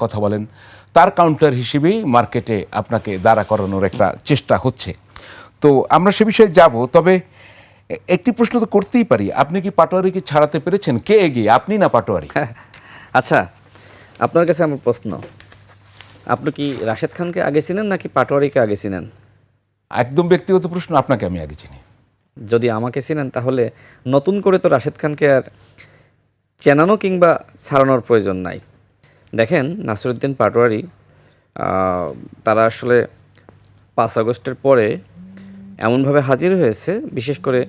কথা বলেন, তার কাউন্টার হিসেবেই মার্কেটে আপনাকে দাঁড়া করানোর একটা চেষ্টা হচ্ছে। তো আমরা সে বিষয়ে যাব, তবে একটি প্রশ্ন তো করতেই পারি, আপনি কি পাটোয়ারিকে ছাড়াতে পেরেছেন? কে এগিয়ে, আপনি না পাটোয়ারি? আচ্ছা, আপনার কাছে আমার প্রশ্ন, আপনি কি রাশেদ খানকে আগে চিনেন নাকি পাটোয়ারিকে আগে চিনেন? একদম ব্যক্তিগত প্রশ্ন, আপনাকে আমি আগে চিনি। যদি আমাকে চিনেন তাহলে নতুন করে তো রাশেদ খানকে আর চেনানো কিংবা ছাড়ানোর প্রয়োজন নাই। দেখেন, নাসিরউদ্দিন পাটোয়ারি তারা আসলে 5 আগস্টের পরে এমনভাবে হাজির হয়েছে, বিশেষ করে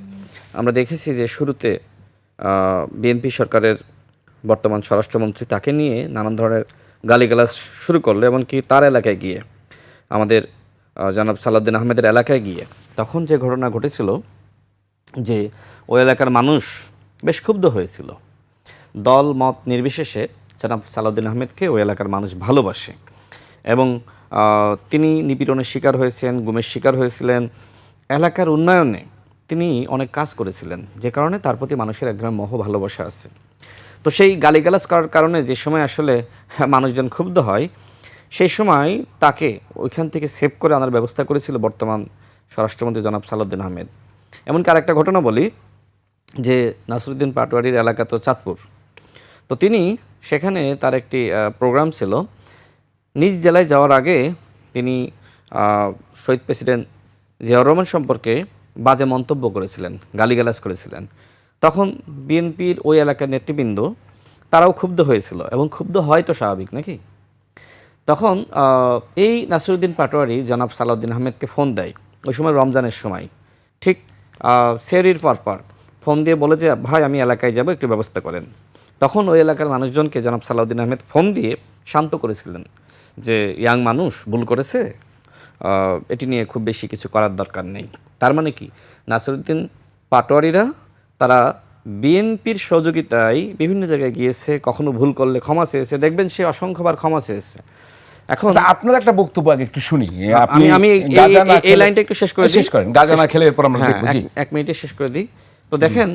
আমরা দেখেছি যে শুরুতে বিএনপি সরকারের বর্তমান স্বরাষ্ট্রমন্ত্রী তাকে নিয়ে নানান ধরনের গালিগালাজ শুরু করলো, এমনকি তার এলাকায় গিয়ে, আমাদের জনাব সালাউদ্দিন আহমেদের এলাকায় গিয়ে তখন যে ঘটনা ঘটেছিল যে ওই এলাকার মানুষ বেশ ক্ষুব্ধ হয়েছিল। দল মত নির্বিশেষে জনাব সালাউদ্দিন আহমেদকে ওই এলাকার মানুষ ভালোবাসে এবং তিনি নিপীড়নের শিকার হয়েছেন, গুমের শিকার হয়েছিলেন। এলাকার উন্নয়নে তিনি অনেক কাজ করেছিলেন, যে কারণে তার প্রতি মানুষের এক ধরনের মোহ ভালোবাসা আছে। তো সেই গালিগালাজ করার কারণে যে সময় আসলে মানুষজন ক্ষুব্ধ হয়, সেই সময় তাকে ওইখান থেকে সেভ করে আনার ব্যবস্থা করেছিল বর্তমান স্বরাষ্ট্রমন্ত্রী জনাব সালাউদ্দিন আহমেদ। এমনকি আরেকটা ঘটনা বলি, যে নাসিরউদ্দিন পাটোয়ারির এলাকা তো চাঁদপুর, তো তিনি সেখানে তার একটি প্রোগ্রাম ছিল। নিজ জেলায় যাওয়ার আগে তিনি শহীদ প্রেসিডেন্ট জিয়াউর রহমান সম্পর্কে বাজে মন্তব্য করেছিলেন, গালিগালাজ করেছিলেন। তখন বিএনপির ওই এলাকার নেতৃবৃন্দ তারাও ক্ষুব্ধ হয়েছিল, এবং ক্ষুব্ধ হয় তো স্বাভাবিক নাকি। তখন এই নাসিরউদ্দিন পাটোয়ারি জনাব সালাউদ্দিন আহমেদকে ফোন দেয়, ওই সময় রমজানের সময়, ঠিক সেহরির পরপর ফোন দিয়ে বলে যে ভাই আমি এলাকায় যাব, একটু ব্যবস্থা করেন। তখন ওই এলাকার মানুষজনকে জনাব সালাউদ্দিন আহমেদ ফোন দিয়ে শান্ত করেছিলেন যে ইয়াং মানুষ ভুল করেছে, এটি নিয়ে খুব বেশি কিছু করার দরকার নেই। তার মানে কি, নাসিরউদ্দিন পাটোয়ারিরা তারা বিএনপির সহযোগিতায় বিভিন্ন জায়গায় গিয়েছে, কখনো ভুল করলে ক্ষমা চেয়েছে, দেখবেন সে অসংখ্যবার ক্ষমা চেয়েছে। এখন আপনার একটা বক্তব্য আগে একটু শুনি। আমি এই লাইনটা একটু শেষ করেন, গাজা না খেলে এরপর আমরা দেখব। জি, 1 মিনিটে শেষ করে দিই। তো দেখেন,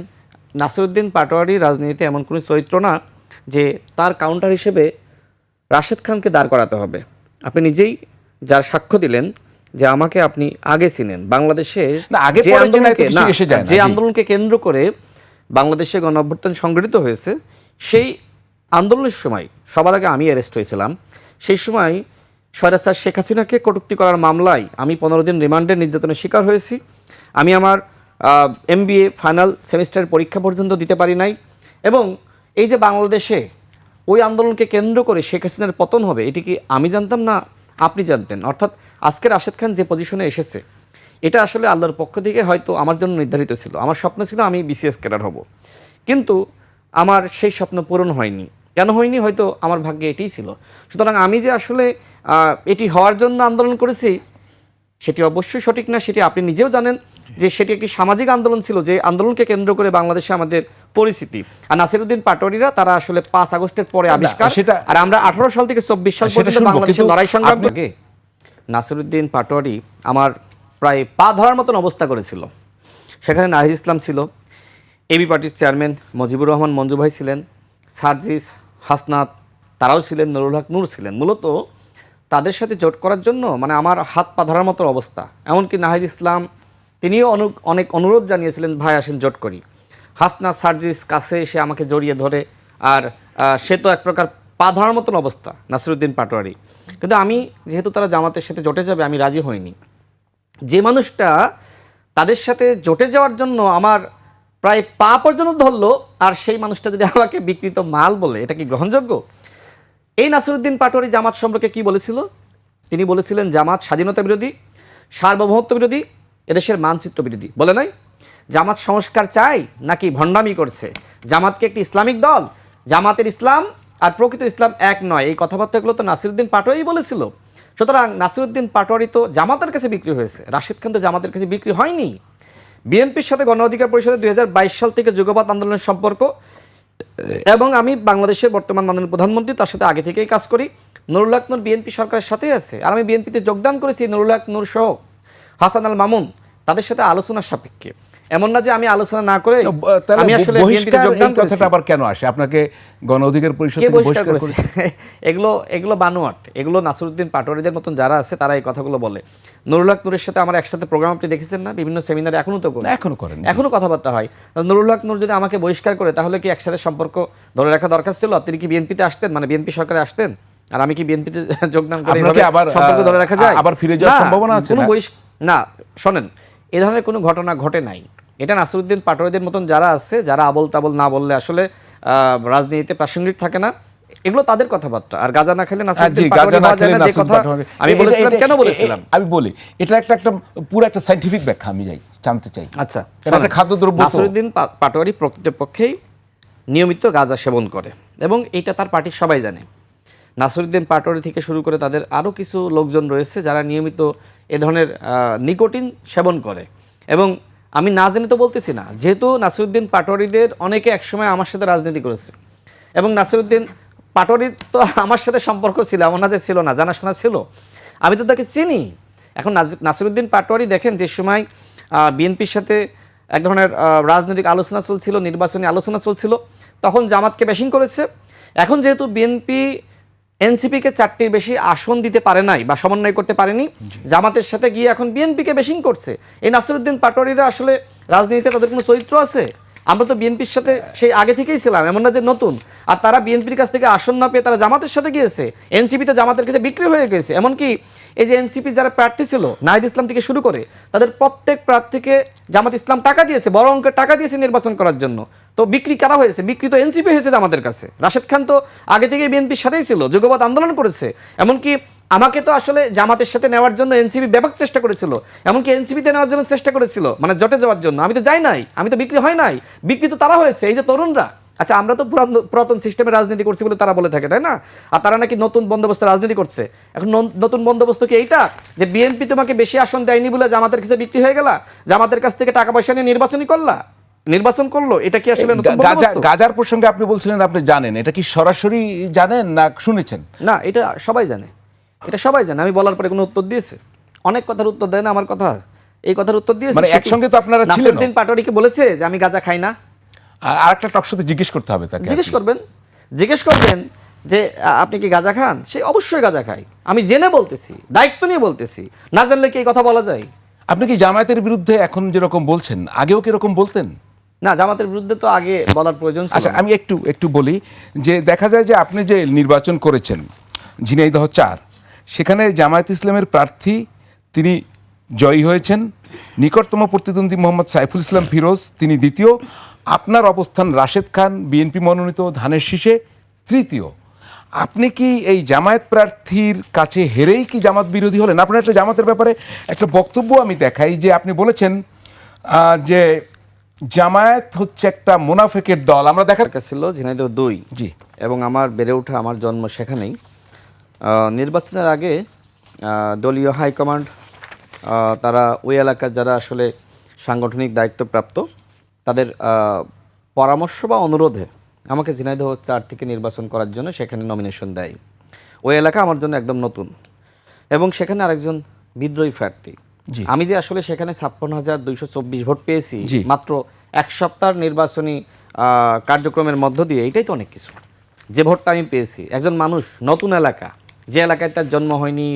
নাসিরউদ্দিন পাটোয়ারি রাজনীতিতে এমন কোনো চরিত্র না যে তার কাউন্টার হিসেবে রাশেদ খানকে দাঁড় করাতে হবে। আপনি নিজেই যার সাক্ষ্য দিলেন যে আমাকে আপনি আগে চিনেন, বাংলাদেশে যে আন্দোলনকে কেন্দ্র করে বাংলাদেশে গণ অভ্যুত্থান সংগঠিত হয়েছে, সেই আন্দোলনের সময় সবার আগে আমি অ্যারেস্ট হয়েছিলাম। সেই সময় স্বৈরাচার শেখ হাসিনাকে কটূক্তি করার মামলায় আমি 15 দিন রিমান্ডের নির্যাতনের শিকার হয়েছি। আমি আমার MBA ফাইনাল সেমিস্টারের পরীক্ষা পর্যন্ত দিতে পারি নাই। এবং এই যে বাংলাদেশে ওই আন্দোলনকে কেন্দ্র করে শেখ হাসিনার পতন হবে, এটি কি আমি জানতাম না আপনি জানতেন? অর্থাৎ আজকে রাশেদ খান যে পজিশনে এসেছে, এটা আসলে আল্লাহর পক্ষ থেকে হয়তো আমার জন্য নির্ধারিত ছিল। আমার স্বপ্ন ছিল আমি BCS ক্যাডার হব, কিন্তু আমার সেই স্বপ্ন পূরণ হয়নি। কেন হয়নি? হয়তো আমার ভাগ্যে এটিই ছিল। সুতরাং আমি যে আসলে এটি হওয়ার জন্য আন্দোলন করেছি, সেটি অবশ্যই সঠিক না, সেটি আপনি নিজেও জানেন যে সেটি একটি সামাজিক আন্দোলন ছিল, যে আন্দোলনকে কেন্দ্র করে বাংলাদেশে আমাদের পরিস্থিতি। আর নাসিরউদ্দিন পাটোয়ারিরা তারা আসলে 5 আগস্টের পরে আবিষ্কার, আর আমরা 18 সাল থেকে 24 সাল পর্যন্ত বাংলাদেশের লড়াই সংগ্রাম থেকে নাসিরউদ্দিন পাটোয়ারি আমার প্রায় পা ধরার মতন অবস্থা করেছিল। সেখানে নাহিদ ইসলাম ছিল, এবি পার্টির চেয়ারম্যান মুজিবুর রহমান মঞ্জু ভাই ছিলেন, সার্জিস, হাসনাত তারাও ছিলেন, নুরুল হক নূর ছিলেন। মূলত তাদের সাথে জোট করার জন্য মানে আমার হাত পা ধরার মতো অবস্থা। এমনকি নাহিদ ইসলাম তিনিও অনেক অনুরোধ জানিয়েছিলেন, ভাই আসেন জোট করি। হাসনাত, সার্জিস কাছে এসে আমাকে জড়িয়ে ধরে, আর সে তো এক প্রকার পা ধরার মতন অবস্থা নাসিরউদ্দিন পাটোয়ারি। কিন্তু আমি, যেহেতু তারা জামাতের সাথে জোটে যাবে, আমি রাজি হইনি। যে মানুষটা তাদের সাথে জোটে যাওয়ার জন্য আমার প্রায় পা পর্যন্ত ধরলো, আর সেই মানুষটা যদি আমাকে বিকৃত মাল বলে, এটা কি গ্রহণযোগ্য? এই নাসিরউদ্দিন পাটোয়ারি জামাত সম্পর্কে কি বলেছিল? তিনি বলেছিলেন জামাত স্বাধীনতা বিরোধী, সার্বভৌমত্ব বিরোধী, এদেশের মানচিত্র বিরোধী। বলে নাই? জামাত সংস্কার চাই নাকি ভণ্ডামি করছে? জামাতকে একটি ইসলামিক দল, জামাতের ইসলাম আর প্রকৃত ইসলাম এক নয়, এই কথাবার্তাগুলো তো নাসিরউদ্দিন পাটোয়ারি বলেছিল। সুতরাং নাসিরউদ্দিন পাটোয়ারি তো জামাতের কাছে বিক্রি হয়েছে, রাশেদ খান তো জামাতের কাছে বিক্রি হয়নি। বিএনপির সাথে গণ অধিকার পরিষদের 2022 সাল থেকে যুগপৎ আন্দোলনের সম্পর্ক, এবং আমি বাংলাদেশের বর্তমান মাননীয় প্রধানমন্ত্রী, তার সাথে আগে থেকেই কাজ করি। নুরুল হক নূর বিএনপি সরকারের সাথেই আছে, আর আমি বিএনপিতে যোগদান করেছি নুরুল হক নূর সহ হাসান আল মামুন, তাদের সাথে আলোচনার সাপেক্ষে। এমন না যে আমি আলোচনা না করে তাহলে আমি আসলে বিএনপিতে বহিষ্কার যোগদান এই কথাটা করেছি। আবার কেন আসে? আপনাকে গণ অধিকার পরিষদ কে থেকে বহিষ্কার বহিষ্কার করেছে? করেছে? এগুলো বানোয়াট। এগুলো নাসিরউদ্দিন পাটোয়ারিদের মতন যারা আছে তারা এই কথাগুলো বলে। নুরুল হক নূরের সাথে আমার একসাথে প্রোগ্রাম আপনি দেখেছেন না? বিভিন্ন সেমিনারে এখনো তো করি। না, এখনো করেন। এখনো কথাবার্তা হয়। নুরুল হক নূর যদি আমাকে বহিষ্কার করে তাহলে কি একসাথে সম্পর্ক ধরে রাখা দরকার ছিল? তিনি কি বিএনপিতে আসতেন, মানে বিএনপি সরকারে আসতেন? আর আমি কি বিএনপিতে যোগদান করে আপনাকে এভাবে আবার সম্পর্ক ধরে রাখা যায়? আবার ফিরে যাওয়ার না, সম্ভাবনা আছে কোনো না? না, শোনেন, এ ধরনের কোনো ঘটনা ঘটে নাই। এটা নাসিরউদ্দিন পাটোয়ারিদের মতন যারা আছে, যারা আবল তাবল না বললে আসলে রাজনীতিতে প্রাসঙ্গিক থাকে না, এগুলো তাদের কথাবার্তা। আর গাঁজা না খেলে নাসিরউদ্দিন পাটোয়ারি হওয়া যায় না, যে কথা আমি বলেছিলাম। কেন বলেছিলাম আমি বলি, এটা একটা পুরো একটা সায়েন্টিফিক ব্যাখ্যা আমি জানতে চাই। আচ্ছা, এটা একটা খাদ্যদ্রব্য তো। নাসিরউদ্দিন পাটোয়ারি প্রকৃতপক্ষেই নিয়মিত গাঁজা সেবন করে এবং এটা তার পার্টির সবাই জানে। নাসিরউদ্দিন পাটোয়ারি থেকে শুরু করে তাদের আরও কিছু লোকজন রয়েছে যারা নিয়মিত এ ধরনের নিকোটিন সেবন করে। এবং আমি না জেনে তো বলতেছি না, যেহেতু নাসিরউদ্দিন পাটোয়ারিদের অনেকে একসময় আমার সাথে রাজনীতি করেছে এবং নাসিরউদ্দিন পাটোয়ারির তো আমার সাথে সম্পর্ক ছিল, এমন না যে ছিল না, জানাশোনা ছিল, আমি তো তাকে চিনি। এখন নাসিরউদ্দিন পাটোয়ারি দেখেন, যে সময় বিএনপির সাথে এক ধরনের রাজনৈতিক আলোচনা চলছিল, নির্বাচনী আলোচনা চলছিল, তখন জামাতকে ব্যাশিং করেছে। এখন যেহেতু বিএনপি এনসিপিকে 4টির বেশি আসন দিতে পারে নাই বা সমন্বয় করতে পারেনি, জামাতের সাথে গিয়ে এখন বিএনপিকে বেশিং করছে। এই নাসিরউদ্দিন পাটোয়ারিরা আসলে রাজনীতিতে তাদের কোনো চরিত্র আছে? আমরা তো বিএনপির সাথে সেই আগে থেকেই ছিলাম, এমন না যে নতুন। আর তারা বিএনপির কাছ থেকে আসন না পেয়ে তারা জামাতের সাথে গিয়েছে, এনসিপিতে জামাতের কাছে বিক্রি হয়ে গেছে। এমনকি এই যে এনসিপি যারা প্রার্থী ছিল, নাহিদ ইসলাম থেকে শুরু করে, তাদের প্রত্যেক প্রার্থীকে জামাত ইসলাম টাকা দিয়েছে, বড় অঙ্কের টাকা দিয়েছে নির্বাচন করার জন্য। তো বিক্রি কারা হয়েছে? বিক্রি তো এনসিপি হয়েছে আমাদের কাছে। রাশেদ খান তো আগে থেকেই বিএনপির সাথেই ছিল, যুগপৎ আন্দোলন করেছে। এমনকি আমাকে তো আসলে জামাতের সাথে নেওয়ার জন্য এনসিপি ব্যাপক চেষ্টা করেছিল, এমনকি এনসিপিতে নেওয়ার জন্য চেষ্টা করেছিল, মানে জটে যাওয়ার জন্য। আমি তো যাই নাই, আমি তো বিক্রি হয় নাই, বিক্রি তো তারা হয়েছে, এই যে তরুণরা। আচ্ছা, আমরা তো পুরাতন সিস্টেমে রাজনীতি করছি বলে তারা বলে থাকে, তাই না? আর তারা নাকি নতুন বন্দোবস্তে রাজনীতি করছে। এখন নতুন বন্দোবস্ত কি এইটা, যে বিএনপি তোমাকে বেশি আসন দেয়নি বলে জামাতের কাছে বিক্রি হয়ে গেলা, জামাতের কাছ থেকে টাকা পয়সা নিয়ে নির্বাচন করলো? এটা কি আসলে নতুন বন্দোবস্ত? গাজার প্রসঙ্গে আপনি বলছিলেন আপনি জানেন, এটা কি সরাসরি জানেন না শুনেছেন? না, এটা সবাই জানে, এটা সবাই জানে। আমি বলার পরে কোনো উত্তর দিয়েছে? অনেক কথার উত্তর দেয় না আমার কথা, এই কথার উত্তর দিয়েছে। মানে একসঙ্গে তো আপনারা ছিলেন। নাসিরউদ্দিন পাটোয়ারি কি বলেছে যে আমি গাঁজা খাই না? আর একটা টকশোতে জিজ্ঞেস করতে হবে তাকে। জিজ্ঞেস করবেন যে আপনি কি গাঁজা খান? সে অবশ্যই গাঁজা খায়। আমি জেনে বলতেছি, দায়িত্ব নিয়ে বলতেছি, না জানলে কি এই কথা বলা যায়? আপনি কি জামায়াতের বিরুদ্ধে এখন যেরকম বলছেন, আগেও কি এরকম বলতেন? না, জামাতের বিরুদ্ধে তো আগে বলার প্রয়োজন ছিল আচ্ছা, না। আমি একটু বলি যে দেখা যায় যে আপনি যে নির্বাচন করেছেন ঝিনাইদহ 4, সেখানে জামায়াত ইসলামের প্রার্থী তিনি জয়ী হয়েছেন, নিকটতম প্রতিদ্বন্দ্বী মোহাম্মদ সাইফুল ইসলাম ফিরোজ তিনি দ্বিতীয়, আপনার অবস্থান রাশেদ খান বিএনপি মনোনীত ধানের শীষে তৃতীয়। আপনি কি এই জামায়াত প্রার্থীর কাছে হেরেই কি জামাত বিরোধী হলেন? আপনার একটা জামাতের ব্যাপারে একটা বক্তব্য আমি দেখাই, যে আপনি বলেছেন যে জামায়াত হচ্ছে একটা মুনাফেকের দল। আমরা দেখার কাছে ছিল ঝিনাইদহ 2, জি, এবং আমার বেড়ে ওঠা, আমার জন্ম সেখানেই। নির্বাচনের আগে দলীয় হাইকমান্ড তারা ওই এলাকার যারা আসলে সাংগঠনিক দায়িত্বপ্রাপ্ত, তাদের পরামর্শ বা অনুরোধে আমাকে ঝিনাইদহ 4 থেকে নির্বাচন করার জন্য সেখানে নমিনেশন দেয়। ওই এলাকা আমার জন্য একদম নতুন, এবং সেখানে আরেকজন বিদ্রোহী প্রার্থী। জি। আমি যে আসলে সেখানে 56,224 ভোট পেয়েছি জি। মাত্র এক সপ্তাহ নির্বাচনী কার্যক্রমের মধ্য দিয়ে, এটাই তো অনেক কিছু। যে ভোটটা আমি পেয়েছি, একজন মানুষ, নতুন এলাকা, যে এলাকায় তার জন্ম হয়নি,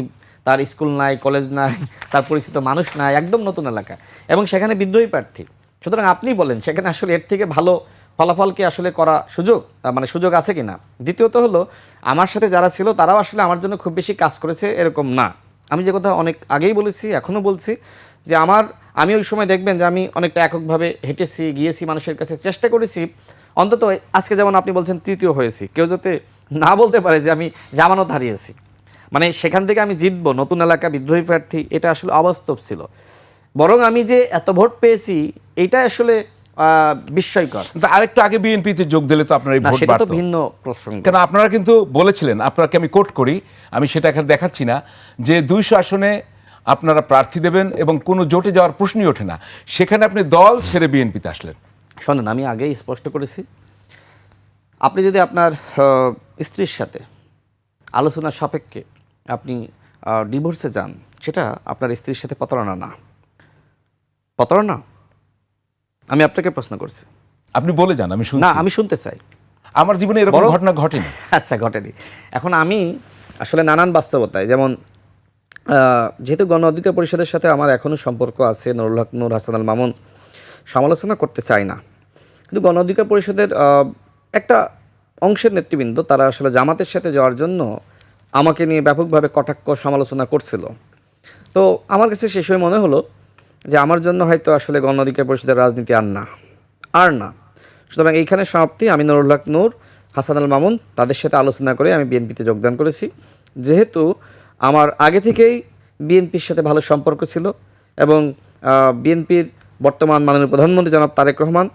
তার স্কুল নাই, কলেজ নাই, তার পরিচিত মানুষ নাই, একদম নতুন এলাকা, এবং সেখানে বিদ্রোহী প্রার্থী। সুতরাং আপনি বলেন সেখানে আসলে এর থেকে ভালো ফলাফল কি আসলে করা সুযোগ আছে কিনা? দ্বিতীয়ত হলো, আমার সাথে যারা ছিল তারাও আসলে আমার জন্য খুব বেশি কাজ করেছে এরকম না। আমি যে কথা অনেক আগেই বলেছি, এখনও বলছি, যে আমি ওই সময় দেখবেন যে আমি অনেকটা এককভাবে হেঁটেছি, গিয়েছি মানুষের কাছে, চেষ্টা করেছি অন্তত আজকে যেমন আপনি বলছেন তৃতীয় হয়েছি, কেউ যাতে না বলতে পারে যে আমি জামানত হারিয়েছি। মানে সেখান থেকে আমি জিতবো, নতুন এলাকা, বিদ্রোহী প্রার্থী, এটা আসলে অবাস্তব ছিল। বরং আমি যে এত ভোট পেয়েছি এইটা আসলে বিস্ময়কর। আরেকটু আগে বিএনপিতে যোগ দিলে তো আপনার এই ভোট সেটা তো বাড়তো। ভিন্ন প্রসঙ্গ। কেন আপনারা কিন্তু বলেছিলেন, আপনাকে আমি কোট করি, আমি সেটা এখানে দেখাচ্ছি না, যে 200 আসনে আপনারা প্রার্থী দেবেন এবং কোনো জোটে যাওয়ার প্রশ্নই ওঠে না। সেখানে আপনি দল ছেড়ে বিএনপিতে আসলেন। শোনেন, আমি আগেই স্পষ্ট করেছি, আপনি যদি আপনার স্ত্রীর সাথে আলোচনার সাপেক্ষে আপনি ডিভোর্সে যান, সেটা আপনার স্ত্রীর সাথে প্রতারণা না। প্রতারণা আমি আপনাকে প্রশ্ন করছি। আপনি বলে যান, আমি না, শুনছি। আমি শুনতে চাই। আমার জীবনে এরকম ঘটনা ঘটেনি। আচ্ছা, ঘটেনি। এখন আমি আসলে নানান বাস্তবতায়, যেমন যেহেতু গণ অধিকার পরিষদের সাথে আমার এখনও সম্পর্ক আছে, নুরুল হক নূর, হাসান আল মামুন, সমালোচনা করতে চাই না, কিন্তু গণ অধিকার পরিষদের একটা অংশের নেতৃবৃন্দ তারা আসলে জামাতের সাথে যাওয়ার জন্য আমাকে নিয়ে ব্যাপকভাবে কটাক্ষ সমালোচনা করছিল। তো আমার কাছে সে সময় মনে হলো যে আমার জন্য হয়তো আসলে গণ অধিকার পরিষদের রাজনীতি আর না। সুতরাং এইখানে সমাপ্তি। আমি নুরুল হক নূর, হাসান আল মামুন তাদের সাথে আলোচনা করে আমি বিএনপিতে যোগদান করেছি। যেহেতু আমার আগে থেকেই বিএনপির সাথে ভালো সম্পর্ক ছিল এবং বিএনপির বর্তমান মাননীয় প্রধানমন্ত্রী জনাব তারেক রহমান,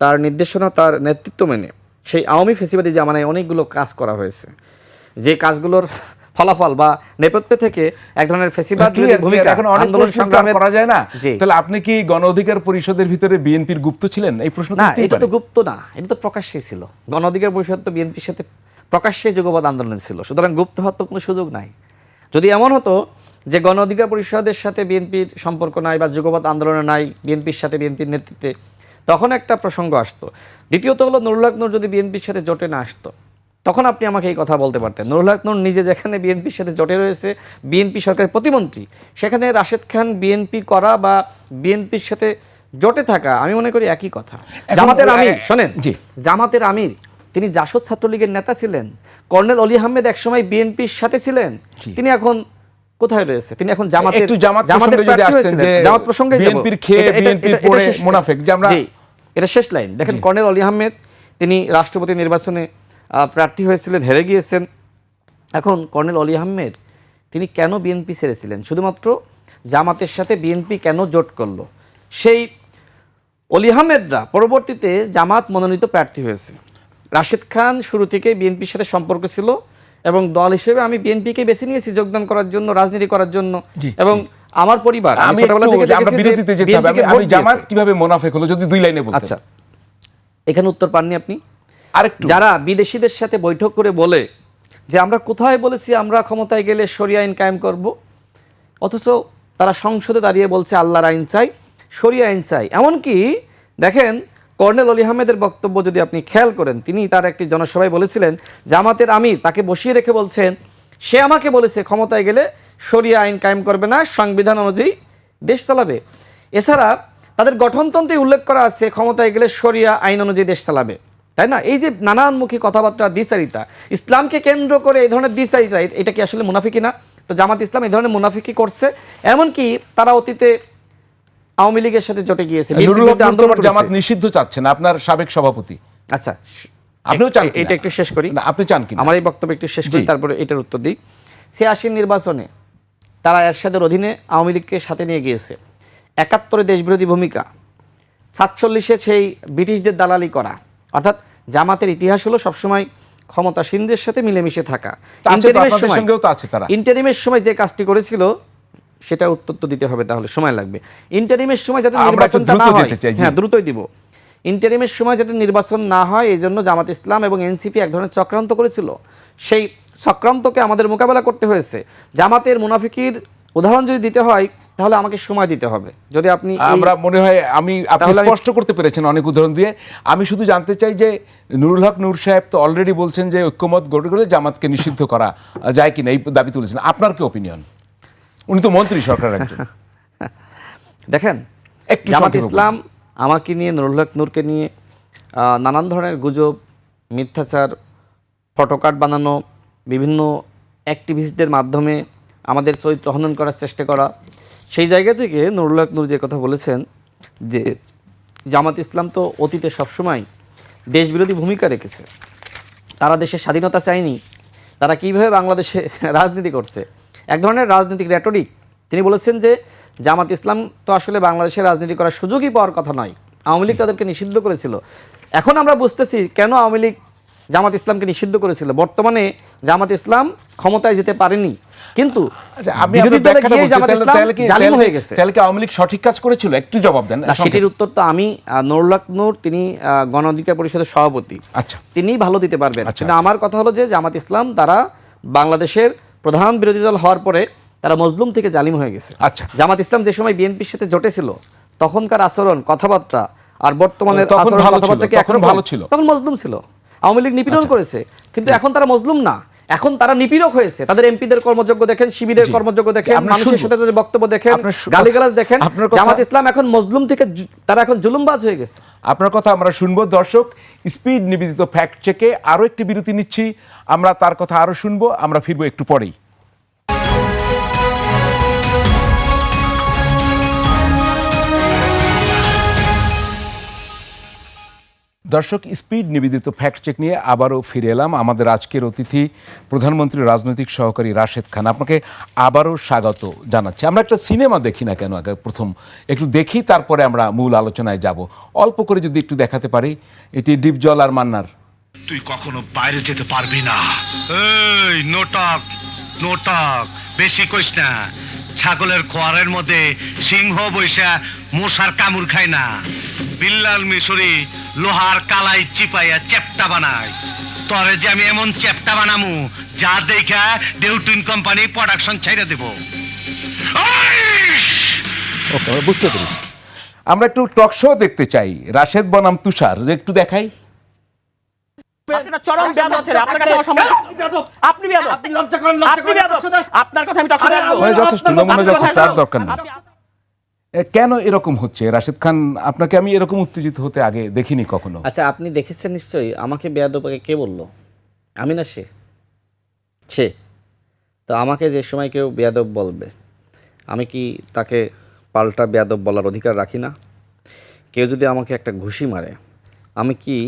তার নির্দেশনা, তার নেতৃত্ব মেনে সেই আওয়ামী ফেসিবাদী জামানায় অনেকগুলো কাজ করা হয়েছে, যে কাজগুলোর ফলাফল বা নেপথ্যে থেকে এক ধরনের ফেসিবাদ ভূমিকা, এখন অনেক আন্দোলন প্রশ্ন সংগ্রামের করা যায় না। জি। তাহলে আপনি কি গণ অধিকার পরিষদের ভিতরে বিএনপির গুপ্ত ছিলেন? এই প্রশ্ন না, করতেই এটা তো পারে। গুপ্ত না, এটা তো প্রকাশ্যেই ছিল। গণ অধিকার পরিষদ তো বিএনপির সাথে প্রকাশ্যে যুগপৎ আন্দোলন ছিল, সুতরাং গুপ্ত হওয়ার তো কোনো সুযোগ নাই। যদি এমন হতো যে গণ অধিকার পরিষদের সাথে বিএনপির সম্পর্ক নাই বা যুগপৎ আন্দোলনে নাই, বিএনপির সাথে বিএনপির নেতৃত্বে, তখন একটা প্রসঙ্গ আসতো। দ্বিতীয়ত হলো, নুরুল হক নূর যদি বিএনপির সাথে জোটে না আসতো, তখন আপনি আমাকে এই কথা বলতে পারতেন। নুরুল হক নূর নিজে যেখানে বিএনপির সাথে জোটে রয়েছে, বিএনপি সরকারের প্রতিমন্ত্রী, সেখানে রাশেদ খান বিএনপি করা বা বিএনপির সাথে জোটে থাকা, আমি মনে করি একই কথা। জামাতের আমির, শোনেন, জি, জামাতের আমির তিনি জাসদ ছাত্রলীগের নেতা ছিলেন। কর্নেল অলি আহমেদ একসময় বিএনপির সাথে ছিলেন, তিনি এখন কোথায় রয়েছে? তিনি এখন জামাতের প্রার্থী হয়েছিলেন। জামাত প্রসঙ্গে বিএনপির খেয়ে বিএনপির পড়ে মুনাফিক, যে আমরা, জি, এটা শেষ লাইন। দেখেন, কর্নেল অলি আহমেদ তিনি রাষ্ট্রপতি নির্বাচনে প্রার্থী হয়েছিলেন, হেরে গিয়েছেন। এখন কর্নেল অলি আহমেদ তিনি কেন বিএনপি ছেড়েছিলেন? শুধুমাত্র জামাতের সাথে বিএনপি কেন জোট করলো? সেই অলি আহমেদরা পরবর্তীতে জামাত মনোনীত প্রার্থী হয়েছে। রাশেদ খান শুরু থেকে বিএনপির সাথে সম্পর্ক ছিল এবং দল হিসেবে আমি বিএনপিকে বেছে নিয়েছি যোগদান করার জন্য, রাজনীতি করার জন্য। এবং আমার পরিবার, আমি আমরা বিরতিতে যেতে হবে। আমি জামাত কিভাবে মুনাফিক হলো যদি 2 লাইনে বলতেন। আচ্ছা, এখানে উত্তর পাননি আপনি? আরেকটু, যারা বিদেশিদের সাথে বৈঠক করে বলে যে আমরা কোথায় বলেছি আমরা ক্ষমতায় গেলে শরিয়া আইন কায়েম করব, অথচ তারা সংসদে দাঁড়িয়ে বলছে আল্লাহর আইন চাই, শরিয়া আইন চাই। এমনকি দেখেন, কর্নেল অলি আহমেদের বক্তব্য যদি আপনি খেয়াল করেন, তিনি তার একটি জনসভায় বলেছিলেন, জামাতের আমির তাকে বসিয়ে রেখে বলছেন, সে আমাকে বলেছে ক্ষমতায় গেলে শরিয়া আইন কায়েম করবে না, সংবিধান অনুযায়ী দেশ চালাবে। এছাড়া তাদের গঠনতন্ত্রে উল্লেখ করা আছে ক্ষমতায় গেলে শরিয়া আইন অনুযায়ী দেশ চালাবে, তাই না? এই যে নানানমুখী কথাবার্তা, দ্বিচারিতা, ইসলামকে কেন্দ্র করে এই ধরনের দ্বিচারিতা, এটা কি আসলে মুনাফিকি না? তো জামাত ইসলাম এই ধরনের মুনাফিকি করছে। এমনকি তারা অতীতে আওয়ামী লীগের সাথে জোটে গিয়েছে, জামাত নিষিদ্ধ চাচ্ছেন আপনার সাবেক সভাপতি। আচ্ছা, আপনিও চান? এটা একটু শেষ করি। আপনি চান কি? আমার এই বক্তব্য একটু শেষ করি, তারপরে এটার উত্তর দিই। ৮৬ নির্বাচনে তারা এরশাদের অধীনে আওয়ামী লীগকে সাথে নিয়ে গিয়েছে। ৭১ দেশবিরোধী ভূমিকা, ৪৭ সেই ব্রিটিশদের দালালি করা। অর্থাৎ জামাতের ইতিহাস হলো সবসময় ক্ষমতাসীনদের সাথে মিলেমিশে থাকা। ইন্টারিমের সময় যে কাজটি করেছিল সেটা উত্তর তো দিতে হবে, তাহলে সময় লাগবে। ইন্টারিমের সময় যাতে নির্বাচনটা না হয়, হ্যাঁ দ্রুতই দিব, ইন্টারিমের সময় যাতে নির্বাচন না হয় এই জন্য জামাত ইসলাম এবং এনসিপি এক ধরনের চক্রান্ত করেছিল। সেই চক্রান্তকে আমাদের মোকাবেলা করতে হয়েছে। জামাতের মুনাফিকির উদাহরণ যদি দিতে হয় তাহলে আমাকে সময় দিতে হবে। যদি আপনি, আমরা মনে হয় আপনি স্পষ্ট করতে পেরেছেন অনেক উদাহরণ দিয়ে। আমি শুধু জানতে চাই যে নুরুল হক নূর সাহেব তো অলরেডি বলছেন যে ঐক্যমত গড়ে গড়ে জামাতকে নিষিদ্ধ করা যায় কিনা, এই দাবি তুলেছেন। আপনার কি অপিনিয়ন? উনি তো মন্ত্রী সরকারের একজন। দেখেন, জামাত ইসলাম আমাকে নিয়ে, নুরুল হক নূরকে নিয়ে নানান ধরনের গুজব, মিথ্যাচার, ফটোকার্ড বানানো, বিভিন্ন অ্যাক্টিভিস্টদের মাধ্যমে আমাদের চরিত্র হনন করার চেষ্টা করা। সেই জায়গা থেকে নুরুল হক নূর যে কথা বলেছেন যে জামাত ইসলাম তো অতীতে সবসময় দেশবিরোধী ভূমিকা রেখেছে, তারা দেশের স্বাধীনতা চায়নি, তারা কীভাবে বাংলাদেশে রাজনীতি করছে, এক ধরনের রাজনৈতিক রেটরিক। তিনি বলেছেন যে জামাত ইসলাম তো আসলে বাংলাদেশে রাজনীতি করার সুযোগই পাওয়ার কথা নয়, আওয়ামী লীগ তাদেরকে নিষিদ্ধ করেছিল। এখন আমরা বুঝতেছি কেন আওয়ামী লীগ জামাত ইসলামকে নিষিদ্ধ করেছিল। বর্তমানে জামাত ইসলাম ক্ষমতায় যেতে পারেনি, কিন্তু আওয়ামী লীগ সঠিক কাজ করেছিল, একটু জবাব দেন। সেটির উত্তর তো আমি, নুরুল হক নূর তিনি গণ অধিকার পরিষদের সভাপতি, আচ্ছা, তিনি ভালো দিতে পারবেন। কিন্তু আমার কথা হলো যে জামাত ইসলাম তারা বাংলাদেশের প্রধান বিরোধী দল হওয়ার পরে তারা মজলুম থেকে জালিম হয়ে গেছে। আচ্ছা, জামাত ইসলাম যে সময় বিএনপির সাথে জোটেছিল তখনকার আচরণ, কথাবার্তা আর বর্তমানে তখন ভালো ছিল, তখন ভালো ছিল। তখন মজলুম ছিল, আওয়ামী লীগ নিপীড়ন করেছে, কিন্তু এখন তারা মজলুম না, এখন তারা নিপীড়ক হয়েছে। তাদের এমপিদের কর্মযোগ্য দেখেন, শিবিরের কর্মযোগ্য দেখেন, মানুষের সাথে তাদের বক্তব্য দেখেন, গালিগালাজ দেখেন। জামাত ইসলাম এখন মজলুম থেকে তারা এখন জুলুমবাজ হয়ে গেছে। আপনার কথা আমরা শুনবো। দর্শক, স্পিড নিবেদিত ফ্যাক্ট চেকে আরো একটি বিরতি নিচ্ছি, আমরা তার কথা আরো শুনবো, আমরা ফিরবো একটু পরেই। দর্শক, স্পিড নিবেদিত ফ্যাক্ট চেক নিয়ে আবারও ফিরে এলাম। আমাদের আজকের অতিথি প্রধানমন্ত্রী রাজনৈতিক সহকারী রাশেদ খান। আপনাকে আবারও স্বাগত জানাচ্ছি। আমরা একটা সিনেমা দেখি না কেন আগে, প্রথম একটু দেখি, তারপরে আমরা মূল আলোচনায় যাব। অল্প করে যদি একটু দেখাতে পারি, এটি ডিপজল আর মান্নার। তুই কখনো বাইরে যেতে পারবি না। এই নোটক নোটক, বেশি কইস না। ছাগলের খোয়ারের মধ্যে সিংহ বৈশা মশার কামড় খায় না। বিল্লাল মিশরি লোহার কালাই চিপাইয়া চেপটা বানায়। তরে যে আমি এমন চেপটা বানামু যা দেখা ডেউটিন কোম্পানি প্রোডাকশন ছাইড়া দেব। ওকে, আমরা বুঝতে পেরেছি। আমরা একটু টক শো দেখতে চাই, রাশেদ বনাম তুষার, একটু দেখাই। চরম বেয়াদব ছেলে, আপনার কাছে আমার সম্মান। আপনি বেয়াদব, আপনি লজ্জা করেন, আপনি বেয়াদব। আপনার কথা আমি টক শো দেখব। যথেষ্ট, নমুনা যথেষ্ট, তার দরকার নেই। কেন এরকম হচ্ছে রাশেদ খান? আপনাকে আমি এরকম উত্তেজিত হতে আগে দেখিনি কখনো। আচ্ছা, আপনি দেখেছেন নিশ্চয়ই। আমাকে বেয়াদব কে বললো? আমি না সে। তো আমাকে যে সময় কেউ বেয়াদব বলবে, আমি কি তাকে পাল্টা বেয়াদব বলার অধিকার রাখি না? কেউ যদি আমাকে একটা ঘুষি মারে, আমি কি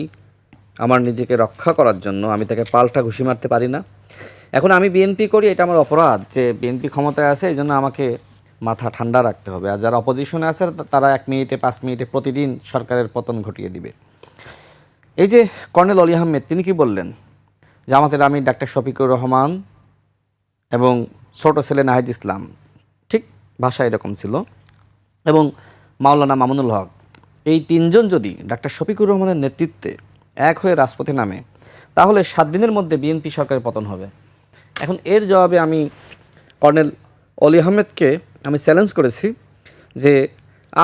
আমার নিজেকে রক্ষা করার জন্য আমি তাকে পাল্টা ঘুষি মারতে পারি না? এখন আমি বিএনপি করি, এটা আমার অপরাধ যে বিএনপি ক্ষমতায় আছে, এই জন্য আমাকে মাথা ঠান্ডা রাখতে হবে। আর যারা অপোজিশনে আছে তারা 1 মিনিটে 5 মিনিটে প্রতিদিন সরকারের পতন ঘটিয়ে দিবে। এই যে কর্নেল অলি আহমেদ, তিনি কি বললেন? জামাতের আমির ডাক্তার শফিকুর রহমান এবং ছোট ছেলে নাহিদ ইসলাম, ঠিক ভাষা এরকম ছিল, এবং মাওলানা মামুনুল হক, এই 3 জন যদি ডাক্তার শফিকুর রহমানের নেতৃত্বে এক হয়ে রাজপথে নামে, তাহলে 7 দিনের মধ্যে বিএনপি সরকারের পতন হবে। এখন এর জবাবে আমি কর্নেল অলি আহমেদকে আমি চ্যালেঞ্জ করেছি যে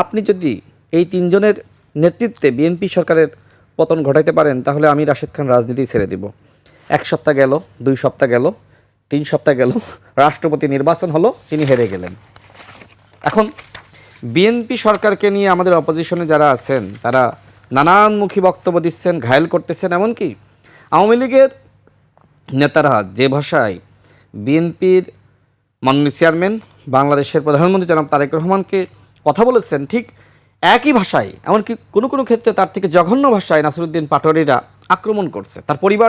আপনি যদি এই 3 জনের নেতৃত্বে বিএনপি সরকারের পতন ঘটাইতে পারেন, তাহলে আমি রাশেদ খান রাজনীতি ছেড়ে দিব। 1 সপ্তাহ গেল, 2 সপ্তাহ গেল, 3 সপ্তাহ গেল, রাষ্ট্রপতি নির্বাচন হলো, তিনি হেরে গেলেন। এখন বিএনপি সরকারকে নিয়ে আমাদের অপোজিশনে যারা আছেন তারা নানানমুখী বক্তব্য দিচ্ছেন, ঘায়েল করতেছেন। এমনকি আওয়ামী লীগের নেতারা যে ভাষায় বিএনপির মাননীয় চেয়ারম্যান বাংলাদেশের প্রধানমন্ত্রী জনাব তারেক রহমানকে কথা বলেছেন, ঠিক একই ভাষায়, এমনকি কোনো কোনো ক্ষেত্রে তার থেকে জঘন্য ভাষায় নাসিরুদ্দিন পাটোয়ারিরা আক্রমণ করছে, তার পরিবার